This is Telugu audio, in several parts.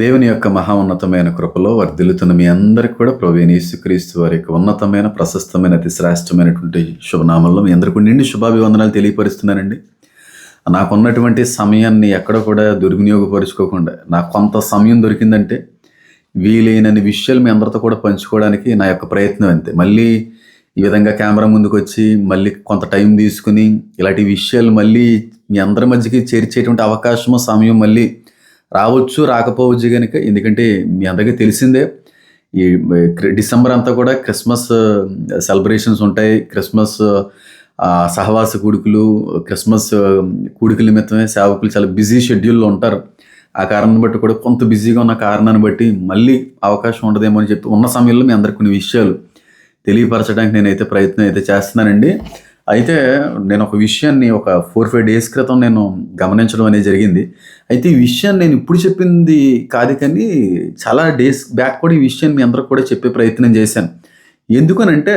దేవుని యొక్క మహా ఉన్నతమైన కృపలో వర్ధిల్లుతున్న మీ అందరికి కూడా ప్రభువైన యేసుక్రీస్తు వారి యొక్క ఉన్నతమైన ప్రశస్తమైన అతి శ్రేష్టమైనటువంటి శుభనామంలో మీ అందరికీ నిండి శుభాభివందనాలు తెలియపరుస్తున్నానండి. నాకున్నటువంటి సమయాన్ని ఎక్కడ కూడా దుర్వినియోగపరుచుకోకుండా నాకు కొంత సమయం దొరికిందంటే వీలైనన్ని విషయాలు మీ అందరితో కూడా పంచుకోవడానికి నా యొక్క ప్రయత్నం అంతే. మళ్ళీ ఈ విధంగా కెమెరా ముందుకు వచ్చి మళ్ళీ కొంత టైం తీసుకుని ఇలాంటి విషయాలు మళ్ళీ మీ అందరి మధ్యకి చేర్చేటువంటి అవకాశము సమయం మళ్ళీ రావచ్చు రాకపోవచ్చు కనుక, ఎందుకంటే మీ అందరికీ తెలిసిందే ఈ డిసెంబర్ అంతా కూడా క్రిస్మస్ సెలబ్రేషన్స్ ఉంటాయి. క్రిస్మస్ సహవాస కూడుకులు, క్రిస్మస్ కూడుకుల నిమిత్తమే సేవకులు చాలా బిజీ షెడ్యూల్లో ఉంటారు. ఆ కారణాన్ని బట్టి కూడా కొంత బిజీగా ఉన్న కారణాన్ని బట్టి మళ్ళీ అవకాశం ఉండదేమో అని చెప్పి ఉన్న సమయంలో మీ అందరికి కొన్ని విషయాలు తెలియపరచడానికి నేనైతే ప్రయత్నం అయితే చేస్తున్నానండి. అయితే నేను ఒక విషయాన్ని ఒక 4-5 డేస్ క్రితం నేను గమనించడం అనేది జరిగింది. అయితే ఈ విషయాన్ని నేను ఇప్పుడు చెప్పింది కాదు, కానీ చాలా డేస్ బ్యాక్ కూడా ఈ విషయాన్ని మీ అందరికి కూడా చెప్పే ప్రయత్నం చేశాను. ఎందుకనంటే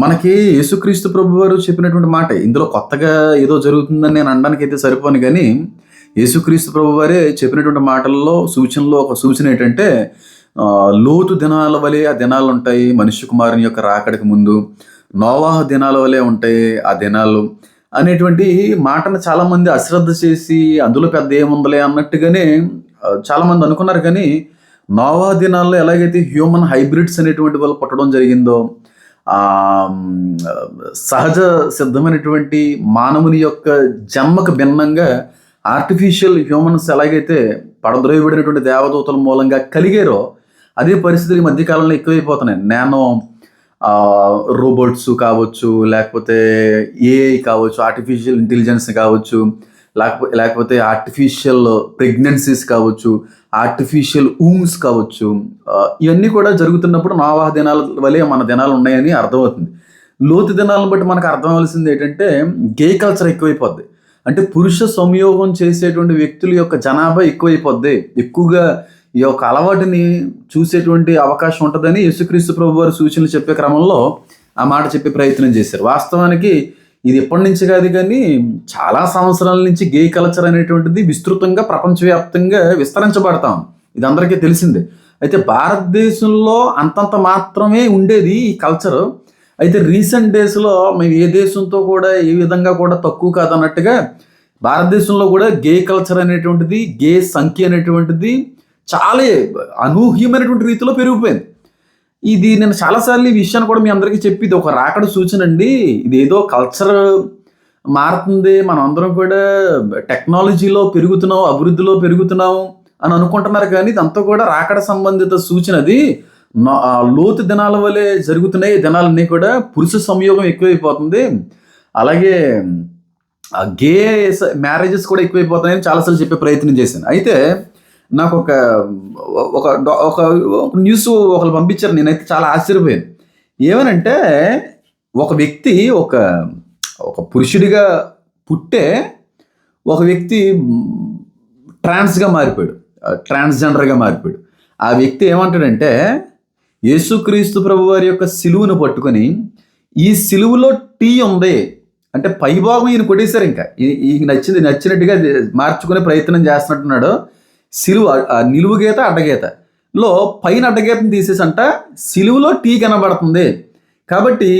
మనకి యేసుక్రీస్తు ప్రభు వారు చెప్పినటువంటి మాట, ఇందులో కొత్తగా ఏదో జరుగుతుందని నేను అనడానికి అయితే సరిపోను, కానీ యేసుక్రీస్తు ప్రభు వారే చెప్పినటువంటి మాటల్లో సూచనలో ఒక సూచన ఏంటంటే, లోతు దినాల వలె ఆ దినాలు ఉంటాయి మనుష్య కుమారుని యొక్క రాకడికి ముందు, నోవాహు దినాల వలె ఉంటాయి ఆ దినాలు అనేటువంటి మాటను చాలామంది అశ్రద్ధ చేసి అందులో పెద్ద ఏముందలే అన్నట్టుగానే చాలామంది అనుకున్నారు. కానీ నోవాహు దినాల్లో ఎలాగైతే హ్యూమన్ హైబ్రిడ్స్ అనేటువంటి వాళ్ళు పుట్టడం జరిగిందో, సహజ సిద్ధమైనటువంటి మానవుని యొక్క జన్మకు భిన్నంగా ఆర్టిఫిషియల్ హ్యూమన్స్ ఎలాగైతే పడద్రోయబడినటువంటి దేవదూతల మూలంగా కలిగారో, అదే పరిస్థితులు ఈ మధ్యకాలంలో ఎక్కువైపోతున్నాయి. నానో రోబోట్స్ కావచ్చు, లేకపోతే ఏఐ కావచ్చు, ఆర్టిఫిషియల్ ఇంటెలిజెన్స్ కావచ్చు, లేకపోతే ఆర్టిఫిషియల్ ప్రెగ్నెన్సీస్ కావచ్చు, ఆర్టిఫిషియల్ ఊమ్స్ కావచ్చు, ఇవన్నీ కూడా జరుగుతున్నప్పుడు నోవాహు దినాల వలె మన దినాలు ఉన్నాయని అర్థమవుతుంది. లోతు దినాలను బట్టి మనకు అర్థం అవ్వాల్సింది ఏంటంటే, గే కల్చర్ ఎక్కువైపోద్ది. అంటే పురుష సంయోగం చేసేటువంటి వ్యక్తుల యొక్క జనాభా ఎక్కువైపోద్ది. ఎక్కువగా ఈ యొక్క అలవాటుని చూసేటువంటి అవకాశం ఉంటుందని యేసుక్రీస్తు ప్రభు వారు సూచనలు చెప్పే క్రమంలో ఆ మాట చెప్పే ప్రయత్నం చేశారు. వాస్తవానికి ఇది ఎప్పటి నుంచి కాదు, కానీ చాలా సంవత్సరాల నుంచి గే కల్చర్ అనేటువంటిది విస్తృతంగా ప్రపంచవ్యాప్తంగా విస్తరించబడతాం. ఇది అందరికీ తెలిసిందే. అయితే భారతదేశంలో అంతంత మాత్రమే ఉండేది ఈ కల్చర్. అయితే రీసెంట్ డేస్లో మేము ఏ దేశంతో కూడా ఏ విధంగా కూడా తక్కువ కాదన్నట్టుగా భారతదేశంలో కూడా గే కల్చర్ అనేటువంటిది, గే సంఖ్య అనేటువంటిది చాలా అనూహ్యమైనటువంటి రీతిలో పెరిగిపోయింది. ఇది నేను చాలాసార్లు ఈ విషయాన్ని కూడా మీ అందరికీ చెప్పి, ఇది ఒక రాకడ సూచన అండి. ఇది ఏదో కల్చర్ మారుతుంది, మనం అందరం కూడా టెక్నాలజీలో పెరుగుతున్నాం, అభివృద్ధిలో పెరుగుతున్నాం అని అనుకుంటున్నారు, కానీ ఇదంతా కూడా రాకడ సంబంధిత సూచన. అది లోతు దినాల వలె జరుగుతున్నాయి. దినాలన్నీ కూడా పురుష సంయోగం ఎక్కువైపోతుంది, అలాగే గే మ్యారేజెస్ కూడా ఎక్కువైపోతున్నాయని చాలాసార్లు చెప్పే ప్రయత్నం చేశాను. అయితే నాకు ఒక న్యూస్ ఒకరు పంపించారు, నేనైతే చాలా ఆశ్చర్యపోయాను. ఏమనంటే, ఒక వ్యక్తి ఒక పురుషుడిగా పుట్టే ఒక వ్యక్తి ట్రాన్స్గా మారిపోయాడు, ట్రాన్స్జెండర్గా మారిపోయాడు. ఆ వ్యక్తి ఏమంటాడంటే, యేసుక్రీస్తు ప్రభు వారి యొక్క సిలువును పట్టుకొని, ఈ సిలువులో టీ ఉంది అంటే పైభాగం ఈయన కొట్టేశారు. ఇంకా ఈ నచ్చినట్టుగా మార్చుకునే ప్రయత్నం చేస్తున్నట్టున్నాడు. సిలువ నిలువు గీత అడ్డగీతలో పైన అడ్డగీతను తీసేసంట సిలువులో టీ కనబడుతుంది. కాబట్టి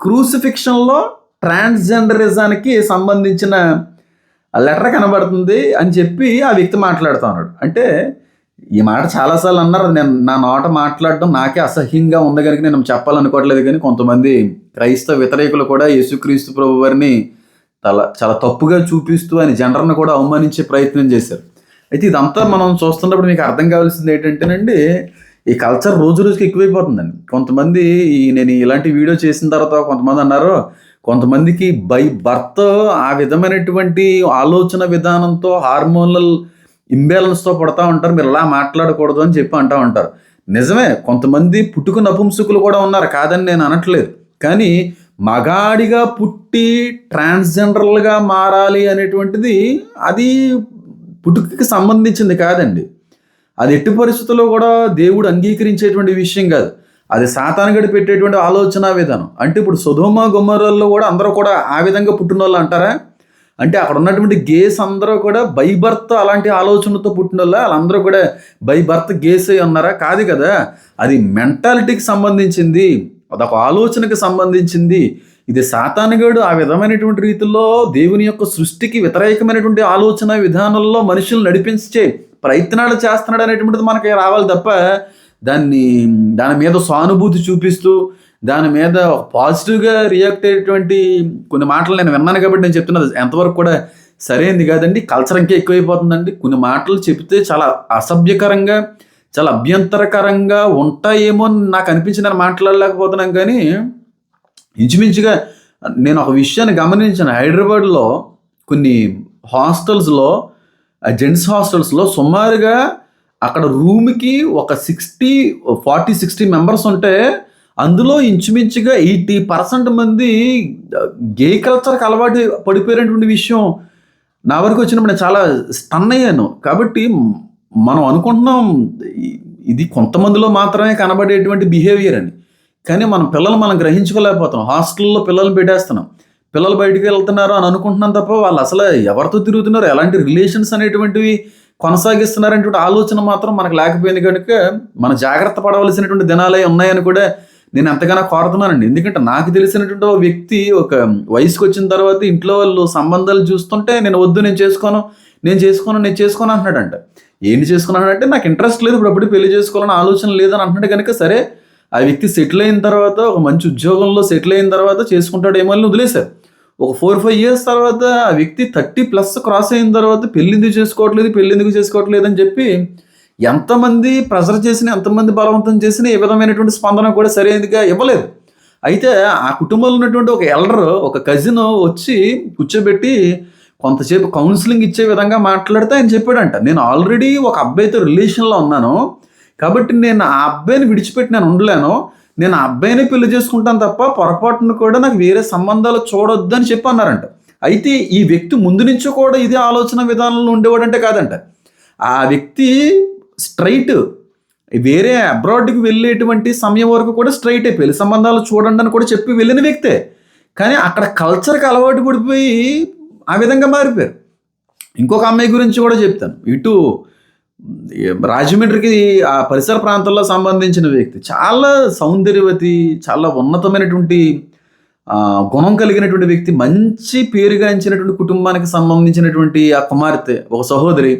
క్రూసిఫిక్షన్లో ట్రాన్స్జెండరిజానికి సంబంధించిన లెటర్ కనబడుతుంది అని చెప్పి ఆ వ్యక్తి మాట్లాడుతూ ఉన్నాడు. అంటే ఈ మాట చాలాసార్లు అన్నారు. నేను నా నోట మాట్లాడడం నాకే అసహ్యంగా ఉంది కనుక నేను చెప్పాలనుకోవట్లేదు, కానీ కొంతమంది క్రైస్తవ వ్యతిరేకులు కూడా యేసుక్రీస్తు ప్రభు వారిని చాలా తప్పుగా చూపిస్తూ ఆయన జెండర్ను కూడా అవమానించే ప్రయత్నం చేశారు. అయితే ఇదంతా మనం చూస్తున్నప్పుడు మీకు అర్థం కావాల్సింది ఏంటంటేనండి, ఈ కల్చర్ రోజు రోజుకి ఎక్కువైపోతుందండి. కొంతమంది నేను ఇలాంటి వీడియో చేసిన తర్వాత కొంతమంది అన్నారు, కొంతమందికి బై బర్త్ ఆ విధమైనటువంటి ఆలోచన విధానంతో హార్మోనల్ ఇంబ్యాలెన్స్తో పడతా ఉంటారు, మీరు ఇలా మాట్లాడకూడదు అని చెప్పి అంటూ ఉంటారు. నిజమే, కొంతమంది పుట్టుక నపుంసకులు కూడా ఉన్నారు, కాదని నేను అనట్లేదు. కానీ మగాడిగా పుట్టి ట్రాన్స్జెండర్లుగా మారాలి అనేటువంటిది అది పుట్టుకకి సంబంధించింది కాదండి. అది ఎట్టి పరిస్థితుల్లో కూడా దేవుడు అంగీకరించేటువంటి విషయం కాదు. అది సాతానుగడి పెట్టేటువంటి ఆలోచన విధానం. అంటే ఇప్పుడు సొదొమ గొమొర్రాలో కూడా అందరూ కూడా ఆ విధంగా పుట్టిన వాళ్ళు అంటారా? అంటే అక్కడ ఉన్నటువంటి గేస్ అందరూ కూడా బై బర్త్ అలాంటి ఆలోచనతో పుట్టిన వాళ్ళందరూ కూడా బై బర్త్ గేస్ అయి ఉన్నారా? కాదు కదా. అది మెంటాలిటీకి సంబంధించింది, అదొక ఆలోచనకి సంబంధించింది. ఇది సాతానుగాడు ఆ విధమైనటువంటి రీతిలో దేవుని యొక్క సృష్టికి వ్యతిరేకమైనటువంటి ఆలోచన విధానంలో మనుషులు నడిపించే ప్రయత్నాలు చేస్తున్నాడు అనేటువంటిది మనకి రావాలి తప్ప, దాని మీద సానుభూతి చూపిస్తూ దాని మీద పాజిటివ్గా రియాక్ట్ అయ్యేటువంటి కొన్ని మాటలు నేను విన్నాను కాబట్టి నేను చెప్తున్నది ఎంతవరకు కూడా సరైనది కాదండి. కల్చర్ ఇంకా ఎక్కువైపోతుందండి. కొన్ని మాటలు చెప్తే చాలా అసభ్యకరంగా, చాలా అభ్యంతరకరంగా ఉంటాయేమో అని నాకు అనిపించి నేను మాట్లాడలేకపోతున్నాను. కానీ ఇంచుమించుగా నేను ఒక విషయాన్ని గమనించాను. హైదరాబాద్లో కొన్ని హాస్టల్స్లో, జెంట్స్ హాస్టల్స్లో సుమారుగా అక్కడ రూమ్కి ఒక 40-60 మెంబర్స్ ఉంటే అందులో ఇంచుమించుగా 80% మంది గే కల్చర్కి అలవాటు పడిపోయినటువంటి విషయం నా వరకు వచ్చినప్పుడు నేను చాలా స్టన్ అయ్యాను. కాబట్టి మనం అనుకుంటున్నాం ఇది కొంతమందిలో మాత్రమే కనబడేటువంటి బిహేవియర్ అని, కానీ మన పిల్లలు మనం గ్రహించుకోలేకపోతున్నాం. హాస్టల్లో పిల్లల్ని పెట్టేస్తున్నాం, పిల్లలు బయటికి వెళ్తున్నారు అని అనుకుంటున్నాం తప్ప వాళ్ళు అసలు ఎవరితో తిరుగుతున్నారు, ఎలాంటి రిలేషన్స్ అనేటువంటివి కొనసాగిస్తున్నారనేటువంటి ఆలోచన మాత్రం మనకు లేకపోయింది. కనుక మనం జాగ్రత్త పడవలసినటువంటి దినాలే ఉన్నాయని కూడా నేను ఎంతగానో కోరుతున్నానండి. ఎందుకంటే నాకు తెలిసినటువంటి ఒక వ్యక్తి ఒక వయసుకు వచ్చిన తర్వాత ఇంట్లో వాళ్ళు సంబంధాలు చూస్తుంటే నేను వద్దు, నేను చేసుకోను అంటున్నాడంట. ఏంటి చేసుకున్నాడంటే నాకు ఇంట్రెస్ట్ లేదు, ఇప్పుడు పెళ్లి చేసుకోవాలని ఆలోచన లేదని అంటున్నాడు. కనుక సరే ఆ వ్యక్తి సెటిల్ అయిన తర్వాత, ఒక మంచి ఉద్యోగంలో సెటిల్ అయిన తర్వాత చేసుకుంటాడేమో అని వదిలేశారు. ఒక 4-5 ఇయర్స్ తర్వాత ఆ వ్యక్తి 30+ క్రాస్ అయిన తర్వాత పెళ్ళి ఎందుకు చేసుకోవట్లేదు అని చెప్పి ఎంతమంది ప్రెజర్ చేసినా, ఎంతమంది బలవంతం చేసినా ఏ విధమైనటువంటి స్పందన కూడా సరైనదిగా ఇవ్వలేదు. అయితే ఆ కుటుంబంలో ఉన్నటువంటి ఒక ఎల్డర్, ఒక కజిన్ వచ్చి కూర్చోబెట్టి కొంతసేపు కౌన్సిలింగ్ ఇచ్చే విధంగా మాట్లాడితే ఆయన చెప్పాడంట, నేను ఆల్రెడీ ఒక అబ్బాయితో రిలేషన్లో ఉన్నాను కాబట్టి నేను ఆ అబ్బాయిని విడిచిపెట్టి నేను ఉండలేను, నేను ఆ అబ్బాయిని పెళ్లి చేసుకుంటాను తప్ప పొరపాటును కూడా నాకు వేరే సంబంధాలు చూడొద్దు అని చెప్పి అన్నారంట. అయితే ఈ వ్యక్తి ముందు నుంచి కూడా ఇదే ఆలోచన విధానంలో ఉండేవాడంటే కాదంట. ఆ వ్యక్తి స్ట్రైట్ వేరే అబ్రాడ్కి వెళ్ళేటువంటి సమయం వరకు కూడా స్ట్రైటే పెళ్లి సంబంధాలు చూడండి అని కూడా చెప్పి వెళ్ళిన వ్యక్తే. కానీ అక్కడ కల్చర్కి అలవాటు పడిపోయి ఆ విధంగా మారిపోయారు. ఇంకొక అమ్మాయి గురించి కూడా చెప్తాను. ఇటు రాజమండ్రికి ఆ పరిసర ప్రాంతాల్లో సంబంధించిన వ్యక్తి, చాలా సౌందర్యవతి, చాలా ఉన్నతమైనటువంటి గుణం కలిగినటువంటి వ్యక్తి, మంచి పేరుగాంచినటువంటి కుటుంబానికి సంబంధించినటువంటి ఆ కుమార్తె, ఒక సహోదరి.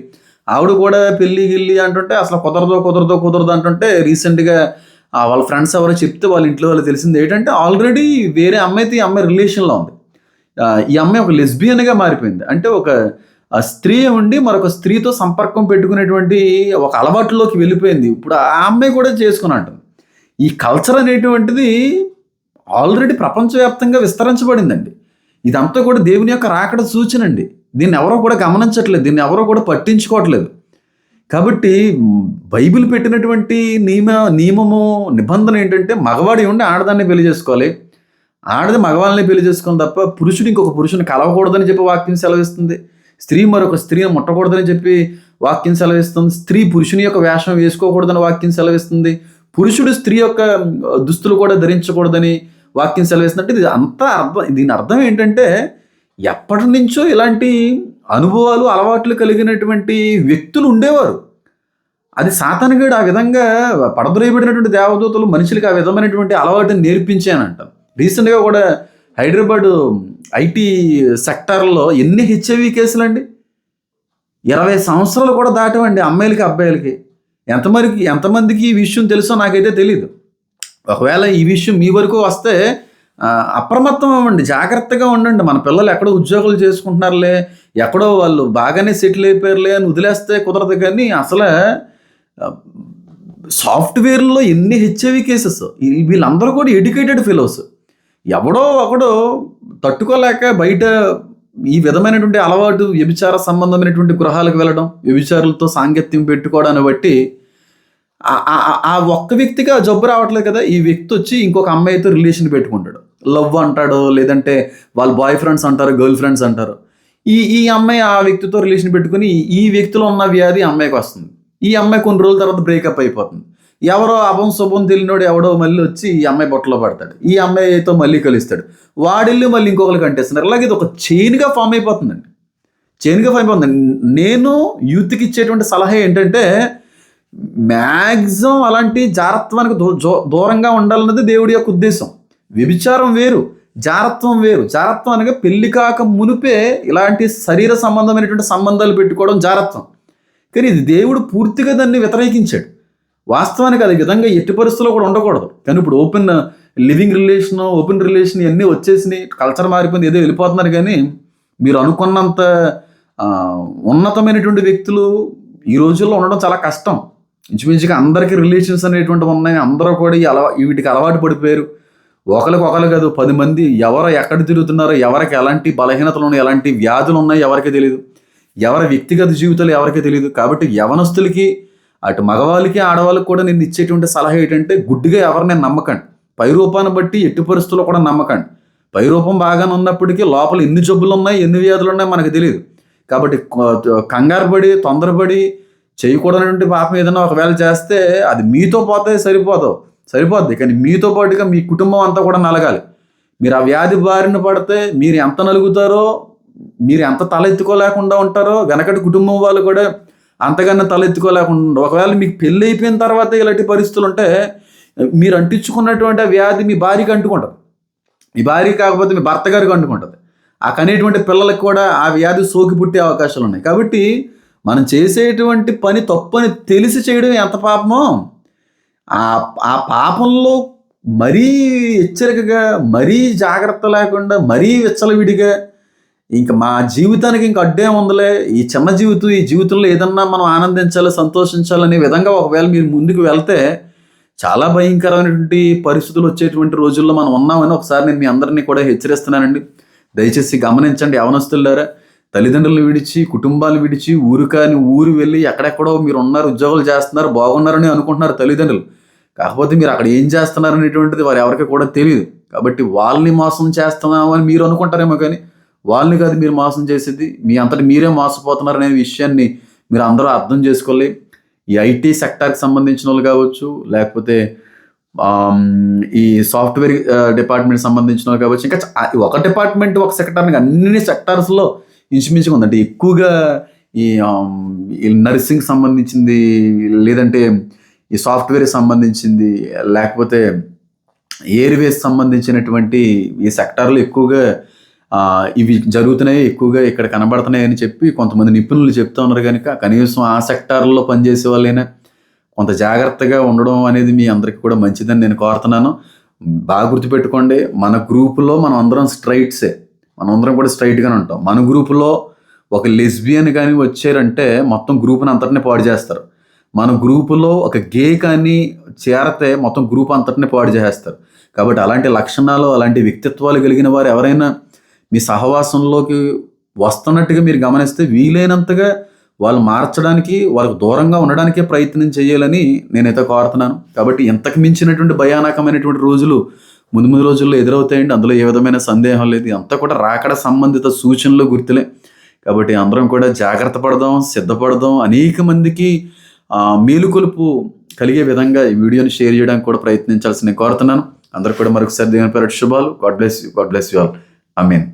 ఆవిడ కూడా పెళ్ళి అంటుంటే అసలు కుదరదు అంటుంటే రీసెంట్గా వాళ్ళ ఫ్రెండ్స్ ఎవరో చెప్తే వాళ్ళ ఇంట్లో వాళ్ళు తెలిసింది ఏంటంటే ఆల్రెడీ వేరే అమ్మాయితో ఈ అమ్మాయి రిలేషన్లో ఉంది. ఈ అమ్మాయి ఒక లెస్బియన్గా మారిపోయింది. అంటే ఒక స్త్రీ ఉండి మరొక స్త్రీతో సంపర్కం పెట్టుకునేటువంటి ఒక అలవాటులోకి వెళ్ళిపోయింది. ఇప్పుడు ఆ అమ్మాయి కూడా చేసుకుని అంటుంది. ఈ కల్చర్ అనేటువంటిది ఆల్రెడీ ప్రపంచవ్యాప్తంగా విస్తరించబడిందండి. ఇదంతా కూడా దేవుని యొక్క రాకడ సూచనండి. దీన్ని ఎవరో కూడా గమనించట్లేదు, దీన్ని ఎవరో కూడా పట్టించుకోవట్లేదు. కాబట్టి బైబిల్ పెట్టినటువంటి నిబంధన ఏంటంటే మగవాడి ఉండి ఆడదాన్ని పెళ్లి చేసుకోవాలి, ఆడది మగవాళ్ళని పెళ్లి చేసుకోవాలి తప్ప పురుషుడు ఇంకొక పురుషుని కలవకూడదని చెప్పి వాక్యం సెలవిస్తుంది. స్త్రీ మరొక స్త్రీని ముట్టకూడదని చెప్పి వాక్యం సెలవిస్తుంది. స్త్రీ పురుషుని యొక్క వేషం వేసుకోకూడదని వాక్యం సెలవిస్తుంది. పురుషుడు స్త్రీ యొక్క దుస్తులు కూడా ధరించకూడదని వాక్యం సెలవిస్తుంది. అంటే దీని అర్థం ఏంటంటే ఎప్పటి నుంచో ఇలాంటి అనుభవాలు, అలవాట్లు కలిగినటువంటి వ్యక్తులు ఉండేవారు. అది సాతానుగాడు ఆ విధంగా పడద్రోయబడినటువంటి దేవదూతలు మనుషులకి ఆ విధమైనటువంటి అలవాటుని నేర్పించానంట. రీసెంట్గా కూడా హైదరాబాద్ ఐటీ సెక్టార్లో ఎన్ని హెచ్ఐవి కేసులు అండి, 20 సంవత్సరాలు కూడా దాటవండి అమ్మాయిలకి అబ్బాయిలకి. ఎంతమందికి ఈ విషయం తెలుసో నాకైతే తెలీదు. ఒకవేళ ఈ విషయం మీ వరకు వస్తే అప్రమత్తం అవ్వండి, జాగ్రత్తగా ఉండండి. మన పిల్లలు ఎక్కడో ఉద్యోగాలు చేసుకుంటున్నారులే, ఎక్కడో వాళ్ళు బాగానే సెటిల్ అయిపోయారులే అని వదిలేస్తే కుదరదు. కానీ అసలు సాఫ్ట్వేర్లో ఎన్ని హెచ్ఐవి కేసెస్, వీళ్ళందరూ కూడా ఎడ్యుకేటెడ్ ఫెలోస్. ఎవడో ఒకడో తట్టుకోలేక బయట ఈ విధమైనటువంటి అలవాటు, వ్యభిచార సంబంధమైనటువంటి గృహాలకు వెళ్ళడం, వ్యభిచారులతో సాంగత్యం పెట్టుకోవడాన్ని బట్టి ఆ ఒక్క వ్యక్తిగా జబ్బు రావట్లేదు కదా, ఈ వ్యక్తి వచ్చి ఇంకొక అమ్మాయితో రిలేషన్ పెట్టుకుంటాడు, లవ్ అంటాడు, లేదంటే వాళ్ళ బాయ్ ఫ్రెండ్స్ అంటారు, గర్ల్ ఫ్రెండ్స్ అంటారు. ఈ అమ్మాయి ఆ వ్యక్తితో రిలేషన్ పెట్టుకుని ఈ వ్యక్తిలో ఉన్న వ్యాధి అమ్మాయికి వస్తుంది. ఈ అమ్మాయి కొన్ని రోజుల తర్వాత బ్రేకప్ అయిపోతుంది. ఎవరో శుభం తెలియనోడు ఎవడో మళ్ళీ వచ్చి ఈ అమ్మాయి బొట్టలో పడతాడు, ఈ అమ్మాయితో మళ్ళీ కలుస్తాడు, వాడిల్లు మళ్ళీ ఇంకొకరికి అంటేస్తున్నారు. అలాగే ఇది ఒక చైన్గా ఫామ్ అయిపోతుందండి. చైన్గా అయిపోతుంది. నేను యూత్కి ఇచ్చేటువంటి సలహా ఏంటంటే మ్యాక్సిమం అలాంటి జారత్వానికి దూరంగా ఉండాలన్నది దేవుడి యొక్క ఉద్దేశం. వ్యభిచారం వేరు, జారత్వం వేరు. జారత్వం అనగా పెళ్లి కాక మునిపే ఇలాంటి శరీర సంబంధమైనటువంటి సంబంధాలు పెట్టుకోవడం జారత్వం. కానీ ఇది దేవుడు పూర్తిగా దాన్ని వ్యతిరేకించాడు. వాస్తవానికి అది విధంగా ఎట్టి పరిస్థితుల్లో కూడా ఉండకూడదు. కానీ ఇప్పుడు open living relation, open relation ఇవన్నీ వచ్చేసినాయి, కల్చర్ మారిపోయింది, ఏదో వెళ్ళిపోతున్నారు. కానీ మీరు అనుకున్నంత ఉన్నతమైనటువంటి వ్యక్తులు ఈ రోజుల్లో ఉండడం చాలా కష్టం. ఇంచుమించుగా అందరికీ రిలేషన్స్ అనేటువంటివి ఉన్నాయి. అందరూ కూడా వీటికి అలవాటు పడిపోయారు. ఒకరు కాదు 10 మంది ఎవరు ఎక్కడ తిరుగుతున్నారో, ఎవరికి ఎలాంటి బలహీనతలు ఉన్నాయి, ఎలాంటి వ్యాధులు ఉన్నాయి ఎవరికి తెలియదు, ఎవరి వ్యక్తిగత జీవితాలు ఎవరికి తెలియదు. కాబట్టి యవనస్తులకి, అటు మగవాళ్ళకి ఆడవాళ్ళకి కూడా నేను ఇచ్చేటువంటి సలహా ఏంటంటే గుడ్డిగా ఎవరిని నమ్మకండి. పై రూపాన్ని బట్టి ఎట్టి పరిస్థితుల్లో కూడా నమ్మకండి. పై రూపం బాగానే ఉన్నప్పటికీ లోపల ఎన్ని జబ్బులు ఉన్నాయి, ఎన్ని వ్యాధులు ఉన్నాయి మనకు తెలియదు. కాబట్టి కంగారు పడి, తొందరపడి చేయకూడనటువంటి పాపం ఏదైనా ఒకవేళ చేస్తే అది మీతో పోతే సరిపోద్ది. కానీ మీతో పాటుగా మీ కుటుంబం అంతా కూడా నలగాలి. మీరు ఆ వ్యాధి బారిన పడితే మీరు ఎంత నలుగుతారో, మీరు ఎంత తలెత్తుకోలేకుండా ఉంటారో, వెనకటి కుటుంబం వాళ్ళు కూడా అంతకన్నా తలెత్తుకోలేకుండా. ఒకవేళ మీకు పెళ్ళి అయిపోయిన తర్వాత ఇలాంటి పరిస్థితులు ఉంటే మీరు అంటించుకున్నటువంటి ఆ వ్యాధి మీ భార్యకి అంటుకుంటుంది. మీ భార్య కాకపోతే మీ భర్త గారికి అంటుకుంటుంది. ఆ కనేటువంటి పిల్లలకు కూడా ఆ వ్యాధి సోకి పుట్టే అవకాశాలు ఉన్నాయి. కాబట్టి మనం చేసేటువంటి పని తప్పని తెలిసి చేయడం ఎంత పాపమో, ఆ పాపంలో మరీ హెచ్చరికగా, మరీ జాగ్రత్త లేకుండా, మరీ విచ్చలవిడిగా ఇంకా మా జీవితానికి ఇంకా అడ్డే ఉందలే, ఈ చిన్న జీవితం, ఈ జీవితంలో ఏదన్నా మనం ఆనందించాలి, సంతోషించాలనే విధంగా ఒకవేళ మీరు ముందుకు వెళ్తే చాలా భయంకరమైనటువంటి పరిస్థితులు వచ్చేటువంటి రోజుల్లో మనం ఉన్నామని ఒకసారి నేను మీ అందరినీ కూడా హెచ్చరిస్తున్నానండి. దయచేసి గమనించండి. యవనస్తులారా, తల్లిదండ్రులు విడిచి, కుటుంబాలు విడిచి, ఊరు వెళ్ళి ఎక్కడెక్కడో మీరు ఉన్నారు, ఉద్యోగాలు చేస్తున్నారు, బాగున్నారని అనుకుంటున్నారు తల్లిదండ్రులు. కాకపోతే మీరు అక్కడ ఏం చేస్తున్నారు అనేటువంటిది వారు ఎవరికి కూడా తెలియదు. కాబట్టి వాళ్ళని మోసం చేస్తున్నాము అని మీరు అనుకుంటారేమో, కానీ వాళ్ళని కాదు మీరు మోసం చేసేది, మీ అంతటి మీరే మోసపోతున్నారు అనే విషయాన్ని మీరు అందరూ అర్థం చేసుకోవాలి. ఈ ఐటీ సెక్టార్కి సంబంధించిన వాళ్ళు కావచ్చు, లేకపోతే ఈ సాఫ్ట్వేర్ డిపార్ట్మెంట్ సంబంధించిన వాళ్ళు కావచ్చు, ఇంకా ఒక డిపార్ట్మెంట్ ఒక సెక్టార్ని అన్ని సెక్టార్స్లో ఇంచుమించుగా ఉందంటే ఎక్కువగా ఈ నర్సింగ్ సంబంధించింది, లేదంటే ఈ సాఫ్ట్వేర్కి సంబంధించింది, లేకపోతే ఎయిర్వేస్ సంబంధించినటువంటి ఈ సెక్టార్లో ఎక్కువగా ఇవి జరుగుతున్నాయి, ఎక్కువగా ఇక్కడ కనబడుతున్నాయి అని చెప్పి కొంతమంది నిపుణులు చెప్తూ ఉన్నారు. కనుక కనీసం ఆ సెక్టార్లో పనిచేసే వాళ్ళైనా కొంత జాగ్రత్తగా ఉండడం అనేది మీ అందరికీ కూడా మంచిదని నేను కోరుతున్నాను. బాగా గుర్తుపెట్టుకోండి, మన గ్రూపులో మనం అందరం స్ట్రైట్సే, మనం అందరం కూడా స్ట్రైట్గానే ఉంటాం. మన గ్రూపులో ఒక లెస్బియన్ కానీ వచ్చారంటే మొత్తం గ్రూప్ని అంతటిని పాడు చేస్తారు. మన గ్రూపులో ఒక గే కానీ చేరితే మొత్తం గ్రూప్ అంతటిని పాడు చేసేస్తారు. కాబట్టి అలాంటి లక్షణాలు, అలాంటి వ్యక్తిత్వాలు కలిగిన వారు ఎవరైనా మీ సహవాసంలోకి వస్తున్నట్టుగా మీరు గమనిస్తే వీలైనంతగా వాళ్ళు మార్చడానికి, వాళ్ళకు దూరంగా ఉండడానికే ప్రయత్నం చేయాలని నేనైతే కోరుతున్నాను. కాబట్టి ఇంతకు మించినటువంటి భయానకమైనటువంటి రోజులు ముందు రోజుల్లో ఎదురవుతాయండి. అందులో ఏ విధమైన సందేహం లేదు. అంతా కూడా రాకడ సంబంధిత సూచనలు, గుర్తులే. కాబట్టి అందరం కూడా జాగ్రత్త పడదాం, సిద్ధపడదాం. అనేక మందికి మేలుకొలుపు కలిగే విధంగా ఈ వీడియోని షేర్ చేయడానికి కూడా ప్రయత్నించాల్సి నేను కోరుతున్నాను. అందరూ కూడా మరొకసారి దేవుని పేరిట శుభాలు. God bless you all. Amen.